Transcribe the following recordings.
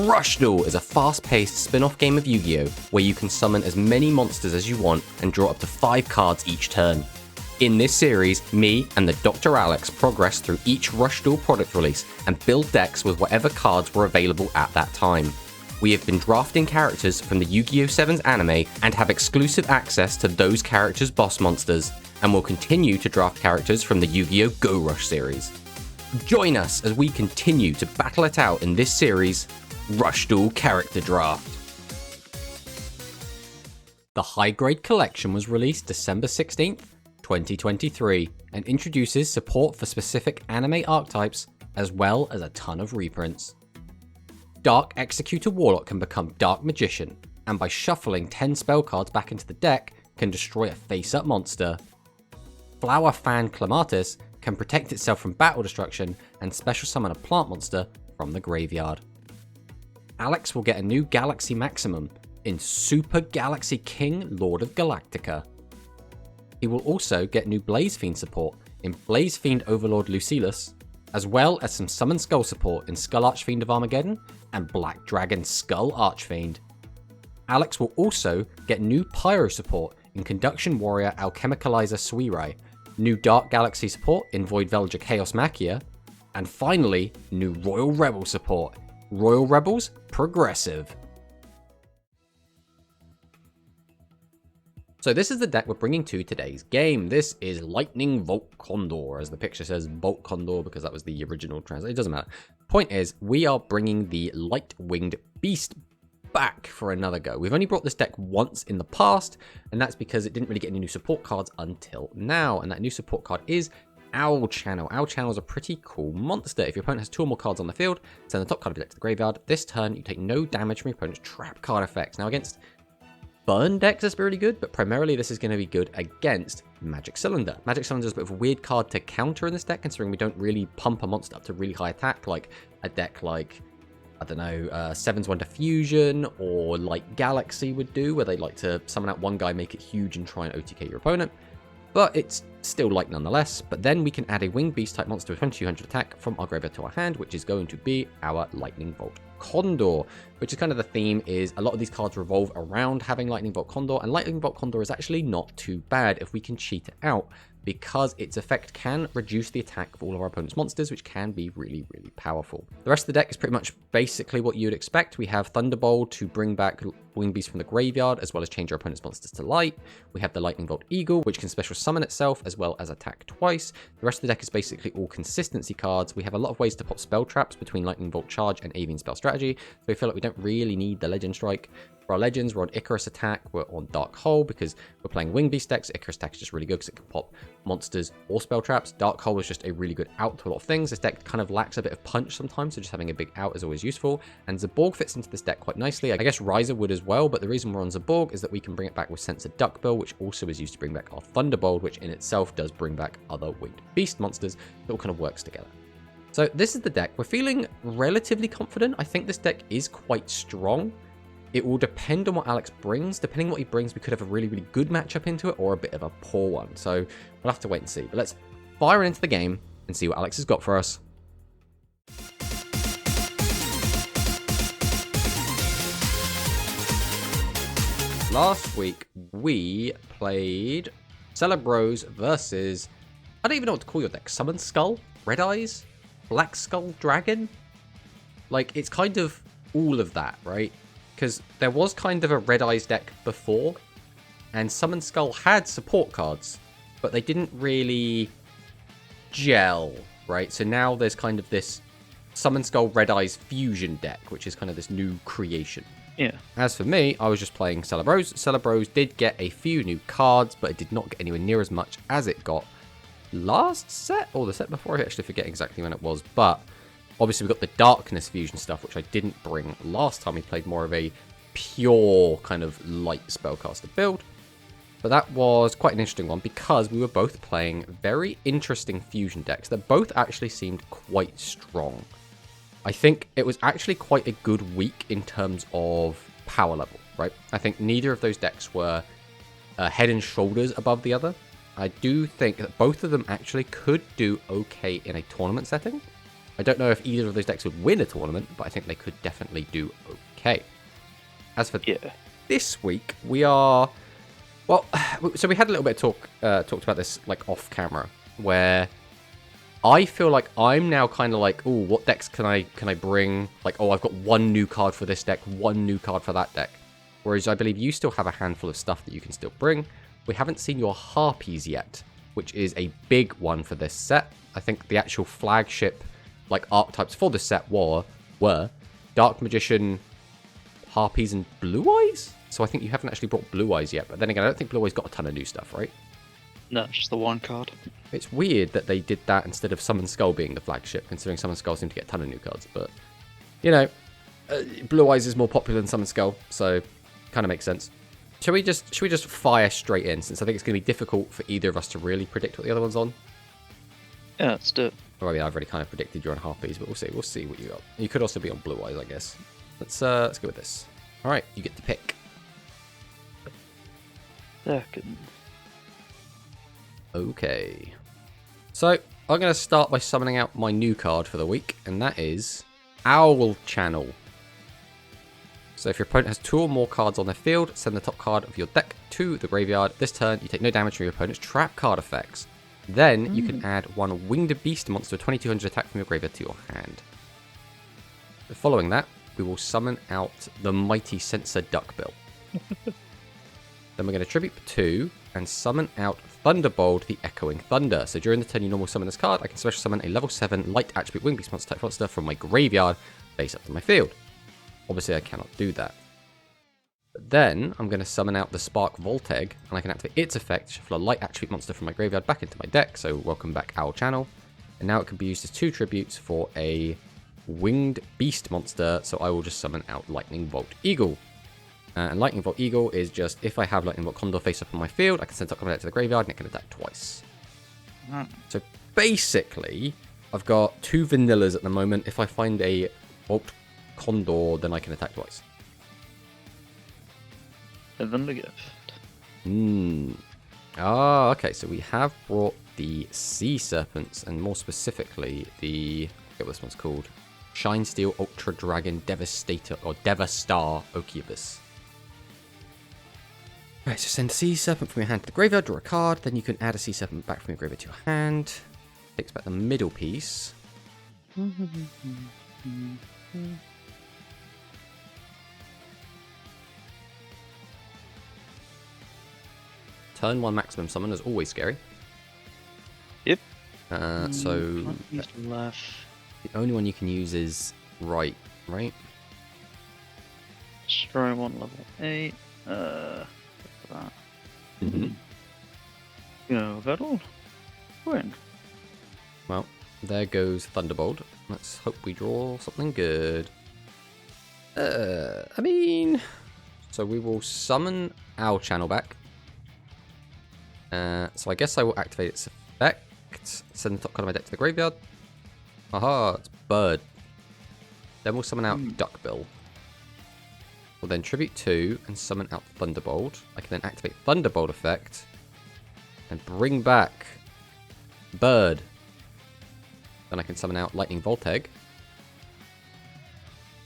Rush Duel is a fast-paced spin-off game of Yu-Gi-Oh! Where you can summon as many monsters as you want and draw up to 5 cards each turn. In this series, me and the TheDrAlex progress through each Rush Duel product release and build decks with whatever cards were available at that time. We have been drafting characters from the Yu-Gi-Oh! 7's anime and have exclusive access to those characters' boss monsters, and will continue to draft characters from the Yu-Gi-Oh! Go Rush series. Join us as we continue to battle it out in this series, Rush Duel Character Draft. The High Grade Collection was released December 16th, 2023, and introduces support for specific anime archetypes, as well as a ton of reprints. Dark Executor Warlock can become Dark Magician, and by shuffling 10 spell cards back into the deck, can destroy a face-up monster. Flower Fan Clematis can protect itself from battle destruction and special summon a plant monster from the graveyard. Alex will get a new Galaxy Maximum in Super Galaxy King Lord of Galactica. He will also get new Blaze Fiend support in Blaze Fiend Overlord Lucilus, as well as some Summon Skull support in Skull Archfiend of Armageddon and Black Dragon Skull Archfiend. Alex will also get new Pyro support in Conduction Warrior Alchemicalizer Suirai, new Dark Galaxy support in Void Velger Chaos Machia, and finally, new Royal Rebel support, Royal Rebels Progressive. So this is the deck we're bringing to today's game. This is Lightning Volt Condor, as the picture says Volt Condor because that was the original translation. It doesn't matter. Point is, we are bringing the Light-Winged Beast back for another go. We've only brought this deck once in the past, and that's because it didn't really get any new support cards until now, and that new support card is Owl Channel. Owl Channel is a pretty cool monster. If your opponent has 2 or more cards on the field, send the top card of your deck to the graveyard. This turn, you take no damage from your opponent's trap card effects. Now against burn decks, that's really good, but primarily this is going to be good against Magic Cylinder. Magic Cylinder is a bit of a weird card to counter in this deck, considering we don't really pump a monster up to really high attack like a deck like, I don't know, 7's Wonder Fusion or like Galaxy would do, where they like to summon out one guy, make it huge, and try and OTK your opponent. But it's still light nonetheless. But then we can add a Winged Beast type monster with 2200 attack from our graveyard to our hand, which is going to be our Lightning Bolt Condor, which is kind of the theme. Is a lot of these cards revolve around having Lightning Bolt Condor, and Lightning Bolt Condor is actually not too bad if we can cheat it out, because its effect can reduce the attack of all of our opponent's monsters, which can be really, really powerful. The rest of the deck is pretty much basically what you'd expect. We have Thunderbolt to bring back Winged Beast from the graveyard, as well as change our opponent's monsters to light. We have the Lightning Bolt Eagle, which can special summon itself, as well as attack twice. The rest of the deck is basically all consistency cards. We have a lot of ways to pop spell traps between Lightning Bolt Charge and Avian Spell Strategy, so we feel like we don't really need the Legend Strike. For our legends, we're on Icarus Attack, we're on Dark Hole because we're playing Winged Beast decks. Icarus Attack is just really good because it can pop monsters or spell traps. Dark Hole is just a really good out to a lot of things. This deck kind of lacks a bit of punch sometimes, so just having a big out is always useful. And Zaborg fits into this deck quite nicely. I guess Riser would as well, but the reason we're on Zaborg is that we can bring it back with Censored Duckbill, which also is used to bring back our Thunderbolt, which in itself does bring back other Winged Beast monsters. It all kind of works together. So this is the deck. We're feeling relatively confident. I think this deck is quite strong. It will depend on what Alex brings. Depending on what he brings, we could have a really, really good matchup into it or a bit of a poor one. So we'll have to wait and see. But let's fire into the game and see what Alex has got for us. Last week, we played Celebros versus, I don't even know what to call your deck. Summon Skull? Red Eyes? Black Skull Dragon? Like, it's kind of all of that, right? Because there was kind of a Red Eyes deck before, and Summon Skull had support cards, but they didn't really gel, right? So now there's kind of this Summon Skull Red Eyes fusion deck, which is kind of this new creation. Yeah. As for me, I was just playing Celebros. Celebros did get a few new cards, but it did not get anywhere near as much as it got last set, or the set before. I actually forget exactly when it was, but obviously, we got the Darkness Fusion stuff, which I didn't bring last time. We played more of a pure kind of light spellcaster build. But that was quite an interesting one because we were both playing very interesting fusion decks that both actually seemed quite strong. I think it was actually quite a good week in terms of power level, right? I think neither of those decks were head and shoulders above the other. I do think that both of them actually could do okay in a tournament setting. I don't know if either of those decks would win a tournament, but I think they could definitely do okay. As for this week, we are... Well, so we had a little bit of talked about this like off camera, where I feel like I'm now kind of like, oh, what decks can I bring? Like, oh, I've got one new card for this deck, one new card for that deck. Whereas I believe you still have a handful of stuff that you can still bring. We haven't seen your Harpies yet, which is a big one for this set. I think the actual flagship like archetypes for this set were Dark Magician, Harpies, and Blue Eyes. So I think you haven't actually brought Blue Eyes yet. But then again, I don't think Blue Eyes got a ton of new stuff, right? No, just the one card. It's weird that they did that instead of Summon Skull being the flagship, considering Summon Skull seemed to get a ton of new cards. But, you know, Blue Eyes is more popular than Summon Skull, so kind of makes sense. Should we just fire straight in, since I think it's going to be difficult for either of us to really predict what the other one's on? Yeah, let's do it. Well, I mean, I've already kind of predicted you're on Harpies, but we'll see. We'll see what you got. You could also be on Blue Eyes, I guess. Let's go with this. All right, you get to pick. Second. Okay. So, I'm going to start by summoning out my new card for the week, and that is Owl Channel. So if your opponent has 2 or more cards on their field, send the top card of your deck to the graveyard. This turn, you take no damage from your opponent's trap card effects. Then, you can add 1 Winged Beast monster 2200 attack from your graveyard to your hand. Following that, we will summon out the Mighty Sensor Duckbill. Then we're going to tribute 2 and summon out Thunderbolt, the Echoing Thunder. So during the turn you normally summon this card, I can special summon a level 7 light attribute Winged Beast monster type monster from my graveyard face up to my field. Obviously I cannot do that. But then I'm going to summon out the Spark Volteg, and I can activate its effect, shuffle a light attribute monster from my graveyard back into my deck, so welcome back Owl Channel. And now it can be used as 2 tributes for a Winged Beast monster, so I will just summon out Lightning Bolt Eagle. And Lightning Bolt Eagle is just, if I have Lightning Bolt Condor face up on my field, I can send top coming out to the graveyard and it can attack twice. So basically, I've got 2 vanillas at the moment. If I find a Bolt Condor, then I can attack twice. Heaven the gift. Ah, okay, so we have brought the Sea Serpents, and more specifically, I forget what this one's called. Shine Steel Ultra Dragon Devastator, or Devastar Okiubus. Right, so send a Sea Serpent from your hand to the graveyard, draw a card, then you can add a Sea Serpent back from your graveyard to your hand. Takes back the middle piece. Turn 1 maximum summon is always scary. Yep. So Left. the only one you can use is right? Destroy 1 level 8. That. Go, Vettel. Win. Well, there goes Thunderbolt. Let's hope we draw something good. I mean... So we will summon Owl Channel back. So I guess I will activate its effect. Send the top card of my deck to the graveyard. Aha, it's Bird. Then we'll summon out Duckbill. We'll then tribute 2 and summon out Thunderbolt. I can then activate Thunderbolt effect and bring back Bird. Then I can summon out Lightning Volteg.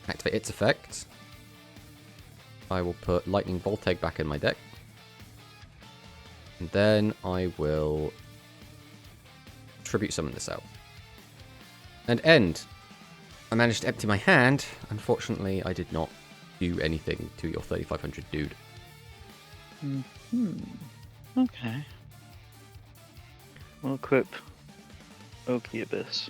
Activate its effect. I will put Lightning Volteg back in my deck. And then I will tribute summon this out. And end. I managed to empty my hand. Unfortunately, I did not do anything to your 3500 dude. Okay. We'll equip Okiubus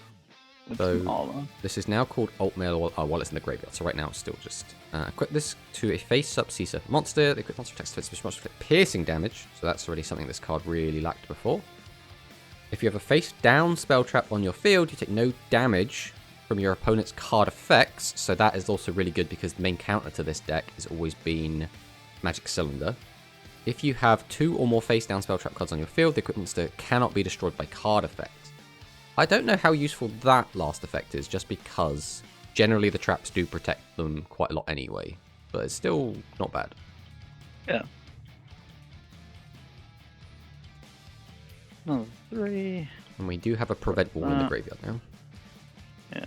with some armor. This is now called Alt Mail while it's in the graveyard. So right now it's still just equip this to a face-up Sea Serpent monster. The equip monster attacks defense monster with piercing damage. So that's already something this card really lacked before. If you have a face-down spell trap on your field, you take no damage from your opponent's card effects. So that is also really good because the main counter to this deck has always been Magic Cylinder. If you have 2 or more face-down spell trap cards on your field, the equip monster cannot be destroyed by card effects. I don't know how useful that last effect is, just because generally the traps do protect them quite a lot anyway. But it's still not bad. Yeah. Another 3. And we do have a prevent wall in the graveyard now. Yeah.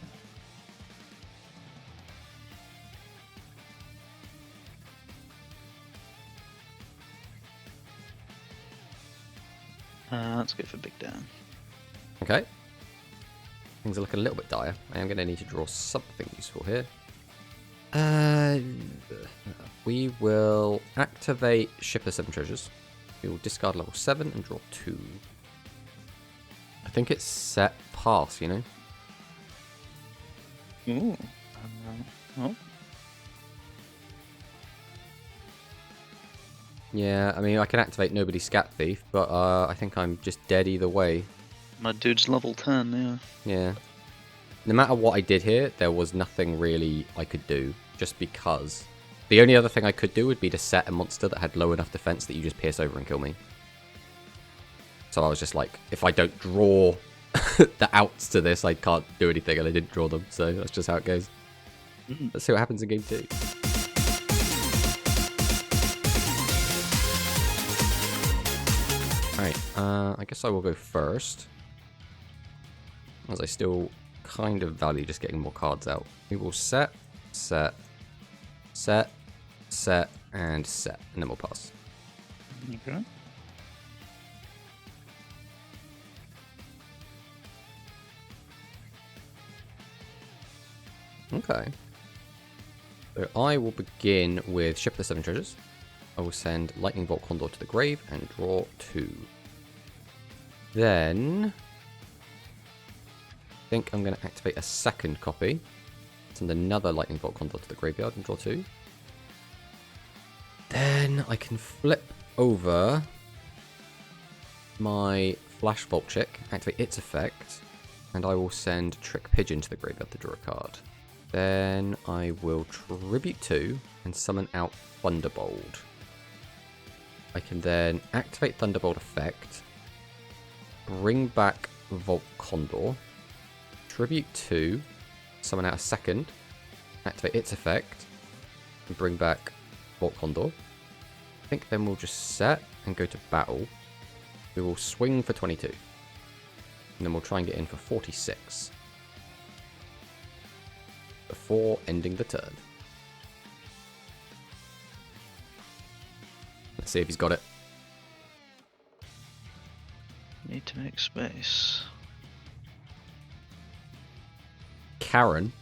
Let's go for Big Dan. Okay. Things are looking a little bit dire. I am going to need to draw something useful here. We will activate Ship of 7 Treasures. We will discard level 7 and draw 2. I think it's set pass, you know? Ooh. Oh. Yeah, I mean, I can activate Nobody's Scat Thief, but I think I'm just dead either way. My dude's level 10, yeah. Yeah. No matter what I did here, there was nothing really I could do, just because. The only other thing I could do would be to set a monster that had low enough defense that you just pierce over and kill me. So I was just like, if I don't draw the outs to this, I can't do anything, and I didn't draw them, so that's just how it goes. Let's see what happens in game 2. Alright, I guess I will go first, as I still kind of value just getting more cards out. We will set, set, set, set, and set, and then we'll pass. Okay. Okay. So I will begin with Ship of the 7 Treasures. I will send Lightning Bolt Condor to the grave and draw 2. Then I think I'm going to activate a second copy. Send another Lightning Bolt Condor to the graveyard and draw 2. Then I can flip over my Flash Vault Chick, activate its effect, and I will send Trick Pigeon to the graveyard to draw a card. Then I will Tribute 2 and summon out Thunderbolt. I can then activate Thunderbolt effect, bring back Vault Condor, Tribute 2, summon out a second, activate its effect, and bring back Vault Condor. I think then we'll just set and go to battle. We will swing for 22. And then we'll try and get in for 46. Before ending the turn. Let's see if he's got it. Need to make space. Karen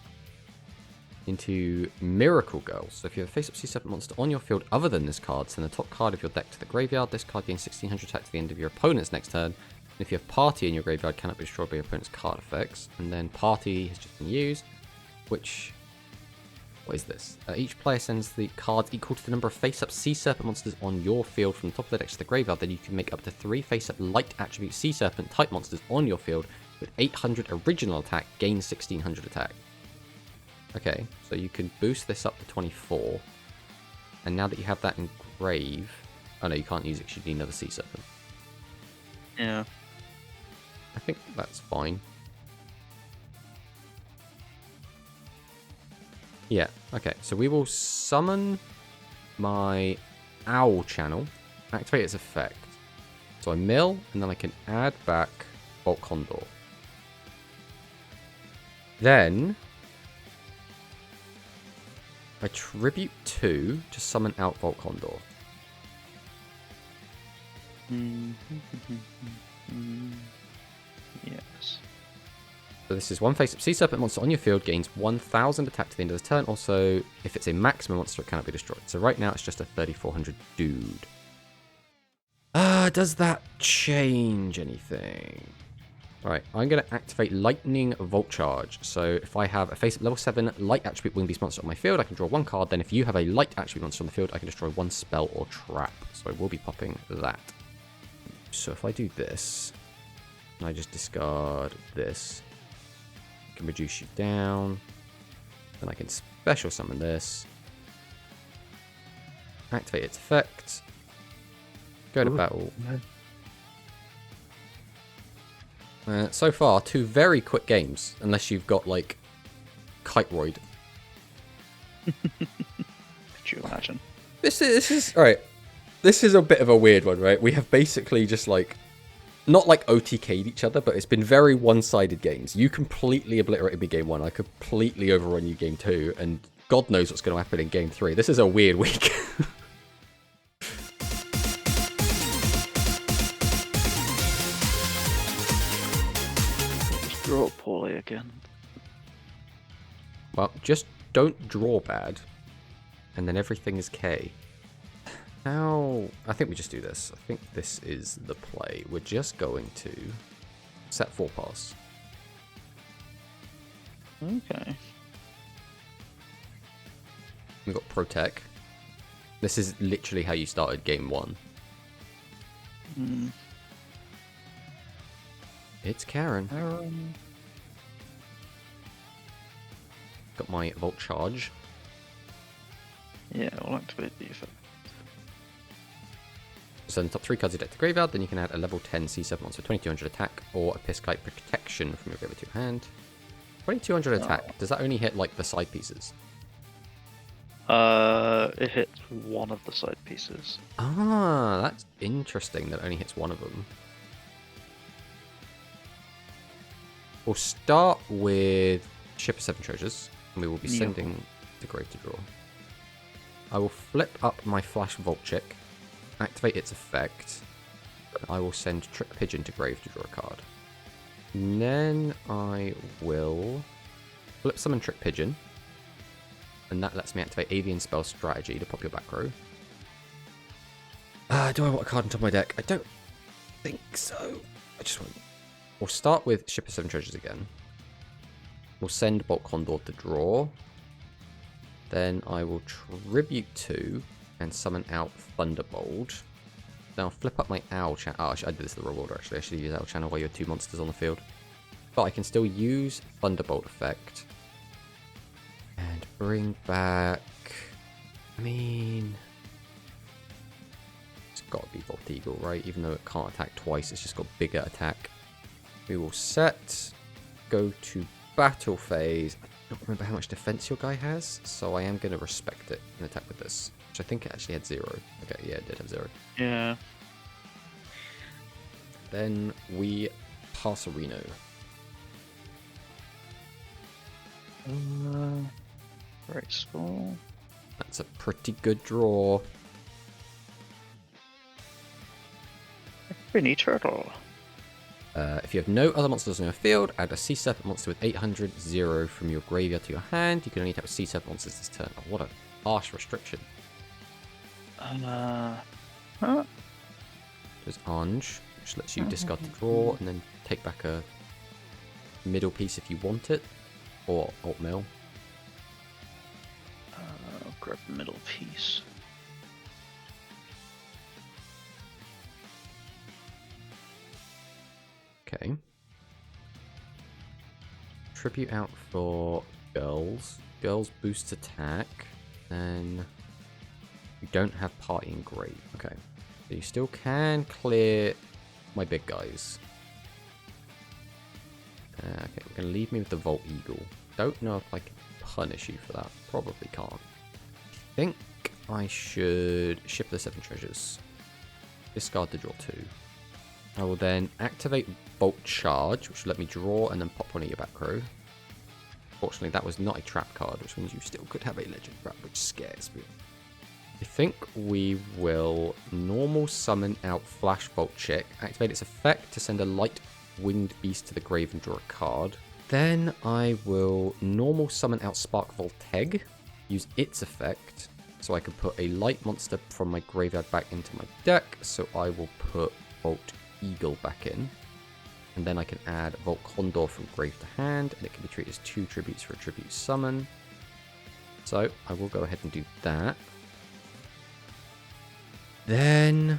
into Miracle Girl. So if you have a face-up Sea Serpent monster on your field other than this card, send the top card of your deck to the graveyard. This card gains 1600 attack to the end of your opponent's next turn. And if you have Party in your graveyard, cannot be destroyed by your opponent's card effects. And then Party has just been used, which... What is this? Each player sends the cards equal to the number of face-up Sea Serpent monsters on your field from the top of the deck to the graveyard. Then you can make up to 3 face-up light attribute Sea Serpent type monsters on your field with 800 original attack, gain 1600 attack. Okay, so you can boost this up to 24. And now that you have that in grave... Oh no, you can't use it because you need another Sea Serpent. Yeah. I think that's fine. Yeah, okay, so we will summon my Owl Channel, activate its effect. So I mill, and then I can add back Vault Condor. Then I Tribute 2 to summon out Vault Condor. Yes. So this is one face-up Sea Serpent monster on your field, gains 1000 attack to the end of the turn. Also, if it's a maximum monster, it cannot be destroyed. So right now, it's just a 3400 dude. Does that change anything? Right, I'm going to activate Lightning Volt Charge. So if I have a face-up level 7 light attribute wing beast monster on my field, I can draw 1 card. Then if you have a light attribute monster on the field, I can destroy 1 spell or trap. So I will be popping that. So if I do this, and I just discard this, can reduce you down. Then I can special summon this. Activate its effect. Go to battle. So far, 2 very quick games, unless you've got like Kiteroid. Could you imagine? This is alright. This is a bit of a weird one, right? We have basically just like not like OTK'd each other, but it's been very one-sided games. You completely obliterated me game 1. I completely overrun you game 2, and God knows what's going to happen in game 3. This is a weird week. Just draw poorly again. Well, just don't draw bad, and then everything is K. How... I think we just do this. I think this is the play. We're just going to set 4 pass. Okay. We've got Protect. This is literally how you started game 1. Hmm. It's Karen. Got my Volt Charge. Yeah, I'll activate the effect. Send the top 3 cards of your deck to graveyard, then you can add a level 10 C7 monster 2200 attack or a Pisskite protection from your graveyard to your hand. 2200 attack, does that only hit like the side pieces? It hits one of the side pieces. Ah, that's interesting that it only hits one of them. We'll start with Ship of 7 Treasures, and we will be sending the Grave to draw. I will flip up my Flash Volt Chick, activate its effect, and I will send Trick Pigeon to grave to draw a card. And then I will flip summon Trick Pigeon, and that lets me activate Avian Spell Strategy to pop your back row. Do I want a card on top of my deck? I don't think so. I just want... We'll start with Ship of 7 Treasures again. We'll send Bolt Condor to draw. Then I will Tribute 2 and summon out Thunderbolt. Now I'll flip up my Owl Channel. Oh, I did this in the reward actually. I should use Owl Channel while you have 2 monsters on the field. But I can still use Thunderbolt effect. And bring back... I mean... It's got to be Volt Eagle, right? Even though it can't attack twice, it's just got bigger attack. We will set... Go to battle phase. I don't remember how much defense your guy has, so I am going to respect it and attack with this. Which I think it actually had 0. Okay, yeah, it did have 0. Yeah. Then we pass a Reno. Very small. That's a pretty good draw. Mini turtle. If you have no other monsters on your field, add a Sea Serpent monster with 800 from your graveyard to your hand. You can only attack with Sea Serpent monsters this turn. Oh, what a harsh restriction. Huh? There's Ange, which lets you discard the draw and then take back a middle piece if you want it, or alt mill. I'll grab the middle piece. Okay. Tribute out for girls. Girls boosts attack, and you don't have party and grave. Okay. So you still can clear my big guys. Okay, we're going to leave me with the Volt Eagle. Don't know if I can punish you for that. Probably can't. I think I should ship the 7 treasures. Discard the draw 2. I will then activate Bolt Charge, which will let me draw and then pop one of your back row. Fortunately, that was not a trap card, which means you still could have a legend trap, which scares me. I think we will normal summon out Flash Bolt Chick, activate its effect to send a light winged beast to the grave and draw a card. Then I will normal summon out Spark Volteg, use its effect, so I can put a light monster from my graveyard back into my deck. So I will put Bolt Eagle back in. And then I can add Volt Condor from grave to hand, and it can be treated as 2 tributes for a tribute summon. So I will go ahead and do that. Then,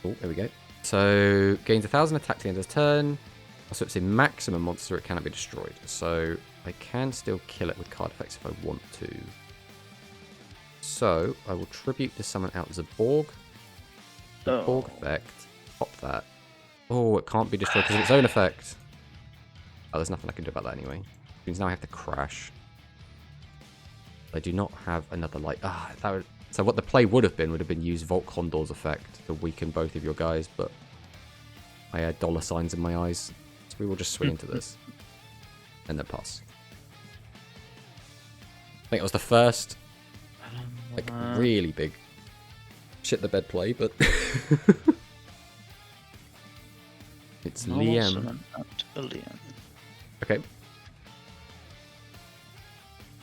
oh, there we go. So gains 1000 attack to the end of the turn. So it's a maximum monster, it cannot be destroyed. So I can still kill it with card effects if I want to. So I will tribute to summon out Zaborg. The Borg effect, pop that. Oh, it can't be destroyed because of its own effect. Oh, there's nothing I can do about that anyway. Which means now I have to crash. I do not have another light. So what the play would have been use Volt Condor's effect to weaken both of your guys, but I had dollar signs in my eyes. So we will just swing into this. And then pass. I think it was the first, like, really big shit the bed play, but... It's Liam. Okay.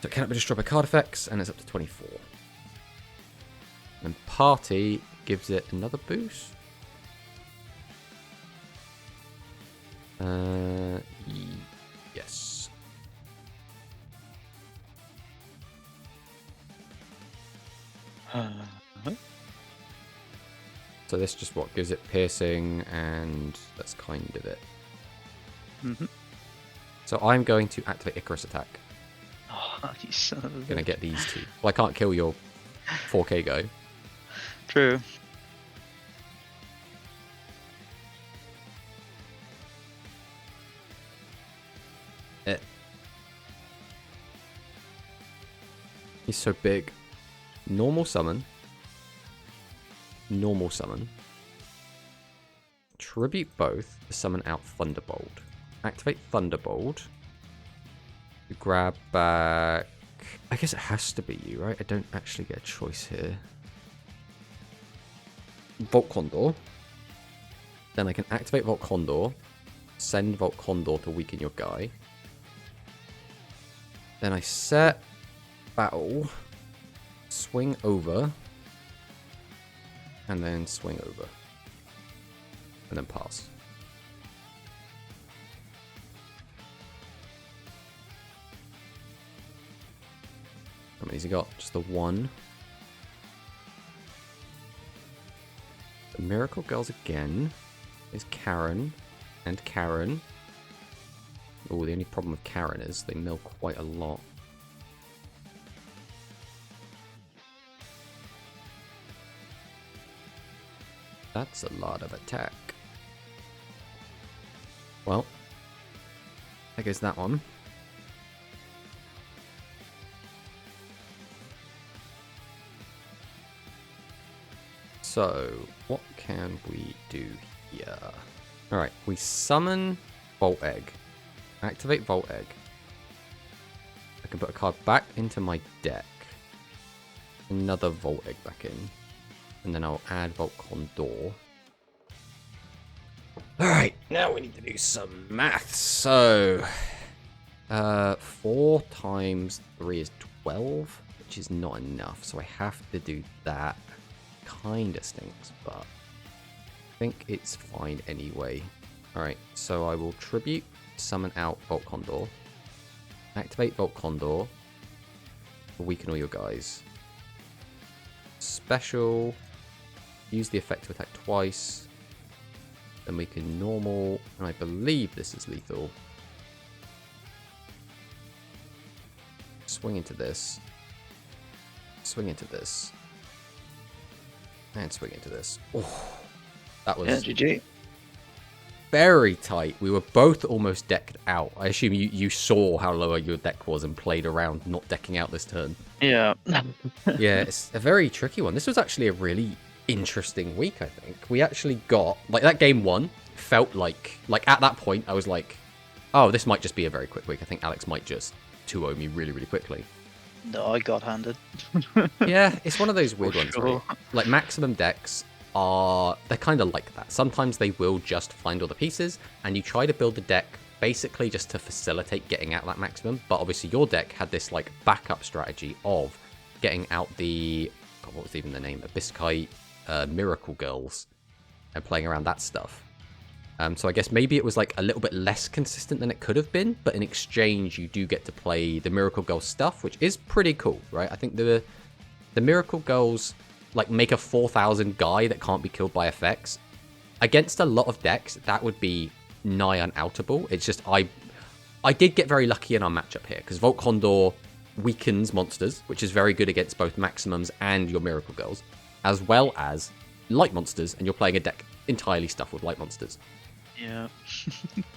So can it just drop a card effects, and it's up to 24. And Party gives it another boost. Yes. So this just what gives it piercing, and that's kind of it. So I'm going to activate Icarus attack. Oh, you son of a Gonna get these two. Well, I can't kill your 4K guy. True. He's so big. Normal summon. Normal summon. Tribute both to summon out Thunderbolt. Activate Thunderbolt. Grab back... I guess it has to be you, right? I don't actually get a choice here. Volt Condor. Then I can activate Volt Condor. Send Volt Condor to weaken your guy. Then I set battle. Swing over. And then swing over. And then pass. How many's he got? Just the one. The Miracle Girls again. Is Karen. And Karen. Oh, the only problem with Karen is they mill quite a lot. That's a lot of attack. Well, there goes that one. So, what can we do here? Alright, we summon Volt Egg. Activate Volt Egg. I can put a card back into my deck. Another Volt Egg back in. And then I'll add Volt Condor. Alright, now we need to do some maths. So, 4 times 3 is 12, which is not enough. So I have to do that. Kinda stinks, but I think it's fine anyway. Alright, so I will tribute, summon out Volt Condor. Activate Volt Condor. Weaken all your guys. Special. Use the effect to attack twice. Then we can normal, and I believe this is lethal. Swing into this. Swing into this. And swing into this. Oh, that was GG. very tight. We were both almost decked out. I assume you saw how low your deck was and played around not decking out this turn. Yeah. Yeah, it's a very tricky one. This was actually a really interesting week, I think. We actually got, like, that game one felt like at that point, I was like, oh, this might just be a very quick week. I think Alex might just 2-0 me really, really quickly. No, I got handed. Yeah, it's one of those weird ones, Sure. right? Like, maximum decks they're kind of like that. Sometimes they will just find all the pieces, and you try to build a deck basically just to facilitate getting out that maximum, but obviously your deck had this, like, backup strategy of getting out the, God, what was even the name? Abyskite Miracle Girls, and playing around that stuff. So I guess maybe it was like a little bit less consistent than it could have been, but in exchange you do get to play the Miracle Girls stuff, which is pretty cool, right? I think the Miracle Girls like make a 4,000 guy that can't be killed by effects. Against a lot of decks, that would be nigh unoutable. It's just I did get very lucky in our matchup here, because Volt Condor weakens monsters, which is very good against both maximums and your Miracle Girls, as well as light monsters, and you're playing a deck entirely stuffed with light monsters. Yeah.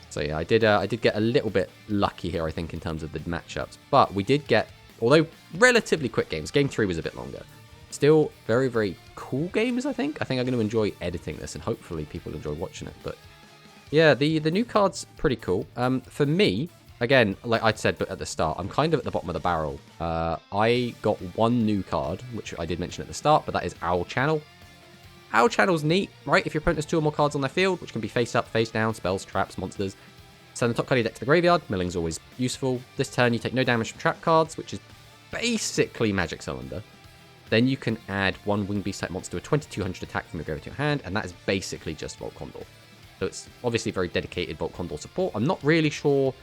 So yeah, I did get a little bit lucky here, I think, in terms of the matchups. But we did get, although relatively quick games, game 3 was a bit longer. Still very, very cool games, I think. I think I'm going to enjoy editing this, and hopefully people enjoy watching it. But Yeah, the new card's pretty cool. For me, again, like I said at the start, I'm kind of at the bottom of the barrel. I got one new card, which I did mention at the start, but that is Owl Channel. Owl Channel's neat, right? If your opponent has 2 or more cards on their field, which can be face up, face down, spells, traps, monsters, send the top card of your deck to the graveyard. Milling's always useful. This turn, you take no damage from trap cards, which is basically Magic Cylinder. Then you can add 1 Winged Beast type monster with 2200 attack from your graveyard to your hand, and that is basically just Volt Condor. So it's obviously very dedicated Volt Condor support. I'm not really sure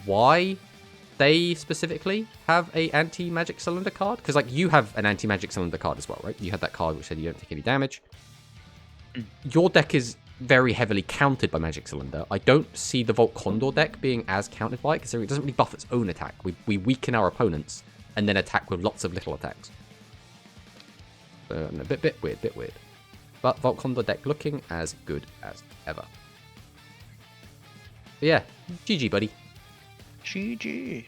why they specifically have a anti-Magic Cylinder card, because like you have an anti-Magic Cylinder card as well, right? You had that card which said you don't take any damage. Your deck is very heavily countered by Magic Cylinder. I don't see the Volt Condor deck being as countered by it, because it doesn't really buff its own attack. We weaken our opponents and then attack with lots of little attacks. So, a bit weird. But Volt Condor deck looking as good as ever. But yeah, GG, buddy. GG.